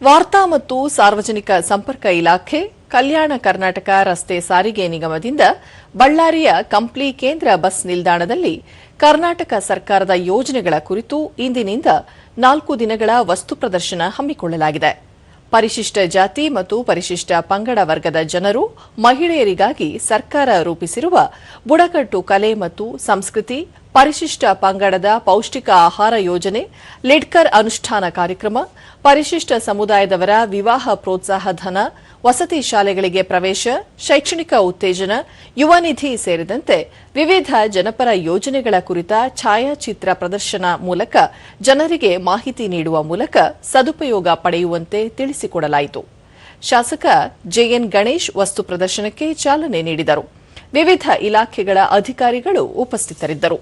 ವಾರ್ತಾ ಮತ್ತು ಸಾರ್ವಜನಿಕ ಸಂಪರ್ಕ ಇಲಾಖೆ ಕಲ್ಯಾಣ ಕರ್ನಾಟಕ ರಸ್ತೆ ಸಾರಿಗೆ ನಿಗಮದಿಂದ ಬಳ್ಳಾರಿಯ ಕಂಪ್ಲಿ ಕೇಂದ್ರ ಬಸ್ ನಿಲ್ದಾಣದಲ್ಲಿ ಕರ್ನಾಟಕ ಸರ್ಕಾರದ ಯೋಜನೆಗಳ ಕುರಿತು ಇಂದಿನಿಂದ 4 ದಿನಗಳ ವಸ್ತು ಪ್ರದರ್ಶನ ಹಮ್ಮಿಕೊಳ್ಳಲಾಗಿದೆ. ಪರಿಶಿಷ್ಟ ಜಾತಿ ಮತ್ತು ಪರಿಶಿಷ್ಟ ಪಂಗಡ ವರ್ಗದ ಜನರು, ಮಹಿಳೆಯರಿಗಾಗಿ ಸರ್ಕಾರ ರೂಪಿಸಿರುವ ಬುಡಕಟ್ಟು ಕಲೆ ಮತ್ತು ಸಂಸ್ಕೃತಿ, ಪರಿಶಿಷ್ಟ ಪಂಗಡದ ಪೌಷ್ಟಿಕ ಆಹಾರ ಯೋಜನೆ, ಲಿಡ್ಕರ್ ಅನುಷ್ಠಾನ ಕಾರ್ಯಕ್ರಮ, ಪರಿಶಿಷ್ಟ ಸಮುದಾಯದವರ ವಿವಾಹ ಪ್ರೋತ್ಸಾಹ ಧನ, ವಸತಿ ಶಾಲೆಗಳಿಗೆ ಪ್ರವೇಶ, ಶೈಕ್ಷಣಿಕ ಉತ್ತೇಜನ, ಯುವ ನಿಧಿ ಸೇರಿದಂತೆ ವಿವಿಧ ಜನಪರ ಯೋಜನೆಗಳ ಕುರಿತ ಛಾಯಾಚಿತ್ರ ಪ್ರದರ್ಶನ ಮೂಲಕ ಜನರಿಗೆ ಮಾಹಿತಿ ನೀಡುವ ಮೂಲಕ ಸದುಪಯೋಗ ಪಡೆಯುವಂತೆ ತಿಳಿಸಿಕೊಡಲಾಯಿತು. ಶಾಸಕ ಜೆಎನ್ ಗಣೇಶ್ ವಸ್ತು ಪ್ರದರ್ಶನಕ್ಕೆ ಚಾಲನೆ ನೀಡಿದರು. ವಿವಿಧ ಇಲಾಖೆಗಳ ಅಧಿಕಾರಿಗಳು ಉಪಸ್ಥಿತರಿದ್ದರು.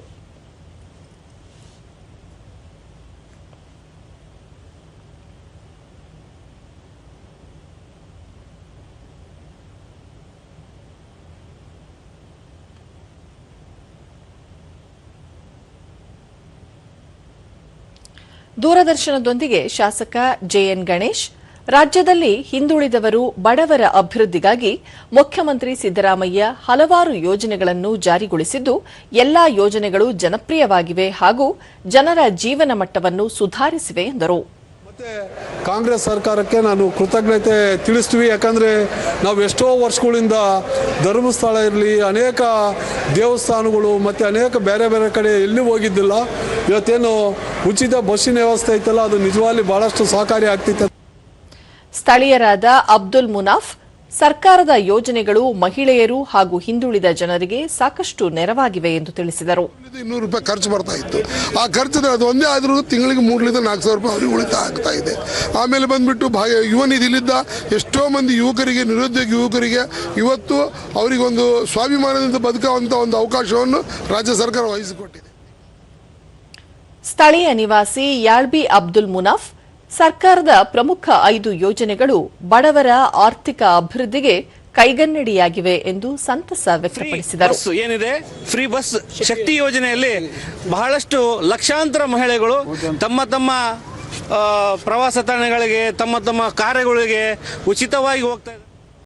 ದೂರದರ್ಶನದೊಂದಿಗೆ ಶಾಸಕ ಜೆಎನ್ ಗಣೇಶ್, ರಾಜ್ಯದಲ್ಲಿ ಹಿಂದುಳಿದವರು, ಬಡವರ ಅಭಿವೃದ್ಧಿಗಾಗಿ ಮುಖ್ಯಮಂತ್ರಿ ಸಿದ್ದರಾಮಯ್ಯ ಹಲವಾರು ಯೋಜನೆಗಳನ್ನು ಜಾರಿಗೊಳಿಸಿದ್ದು, ಎಲ್ಲಾ ಯೋಜನೆಗಳು ಜನಪ್ರಿಯವಾಗಿವೆ ಹಾಗೂ ಜನರ ಜೀವನ ಮಟ್ಟವನ್ನು ಸುಧಾರಿಸಿವೆ ಎಂದರು. ಕಾಂಗ್ರೆಸ್ ಸರ್ಕಾರಕ್ಕೆ ನಾನು ಕೃತಜ್ಞತೆ ತಿಳಿಸ್ತೀವಿ. ಯಾಕಂದರೆ ನಾವು ಎಷ್ಟೋ ವರ್ಷಗಳಿಂದ ಧರ್ಮಸ್ಥಳ ಇರಲಿ, ಅನೇಕ ದೇವಸ್ಥಾನಗಳು ಮತ್ತು ಅನೇಕ ಬೇರೆ ಬೇರೆ ಕಡೆ ಎಲ್ಲಿ ಹೋಗಿದ್ದಿಲ್ಲ. ಇವತ್ತೇನು ಉಚಿತ ಬಸ್ಸಿನ ವ್ಯವಸ್ಥೆ ಐತಲ್ಲ, ಅದು ನಿಜವಾಗಿ ಬಹಳಷ್ಟು ಸಹಕಾರಿ ಆಗ್ತಿತ್ತು. ಸ್ಥಳೀಯರಾದ ಅಬ್ದುಲ್ ಮುನಾಫ್, ಸರ್ಕಾರದ ಯೋಜನೆಗಳು ಮಹಿಳೆಯರು ಹಾಗೂ ಹಿಂದುಳಿದ ಜನರಿಗೆ ಸಾಕಷ್ಟು ನೆರವಾಗಿವೆ ಎಂದು ತಿಳಿಸಿದರು. ₹200 ಖರ್ಚು ಬರ್ತಾ ಇತ್ತು. ಆ ಖರ್ಚು ಅದು ಒಂದೇ ಆದರೂ ತಿಂಗಳಿಗೆ 3,000-4,000 ರೂಪಾಯಿ ಅವರಿಗೆ ಉಳಿತಾಯ ಆಗ್ತಾ ಇದೆ. ಆಮೇಲೆ ಬಂದ್ಬಿಟ್ಟು ಯುವ ನಿಧಿಲಿದ್ದ ಎಷ್ಟೋ ಮಂದಿ ಯುವಕರಿಗೆ, ನಿರುದ್ಯೋಗಿ ಯುವಕರಿಗೆ ಇವತ್ತು ಅವರಿಗೊಂದು ಸ್ವಾಭಿಮಾನದಿಂದ ಬದುಕುವಂತ ಒಂದು ಅವಕಾಶವನ್ನು ರಾಜ್ಯ ಸರ್ಕಾರ ವಹಿಸಿಕೊಟ್ಟಿದೆ. ಸ್ಥಳೀಯ ನಿವಾಸಿ ಯಾಳ್ಬಿ ಅಬ್ದುಲ್ ಮುನಾಫ್, ಸರ್ಕಾರದ ಪ್ರಮುಖ 5 ಯೋಜನೆಗಳು ಬಡವರ ಆರ್ಥಿಕ ಅಭಿವೃದ್ಧಿಗೆ ಕೈಗನ್ನಡಿಯಾಗಿವೆ ಎಂದು ಸಂತಸ ವ್ಯಕ್ತಪಡಿಸಿದರು. ಏನಿದೆ ಫ್ರೀ ಬಸ್ ಶಕ್ತಿ ಯೋಜನೆಯಲ್ಲಿ ಬಹಳಷ್ಟು ಲಕ್ಷಾಂತರ ಮಹಿಳೆಗಳು ತಮ್ಮ ಪ್ರವಾಸ ತಾಣಗಳಿಗೆ, ತಮ್ಮ ಕಾರ್ಯಗಳಿಗೆ ಉಚಿತವಾಗಿ ಹೋಗ್ತಾ ಇದ್ದಾರೆ.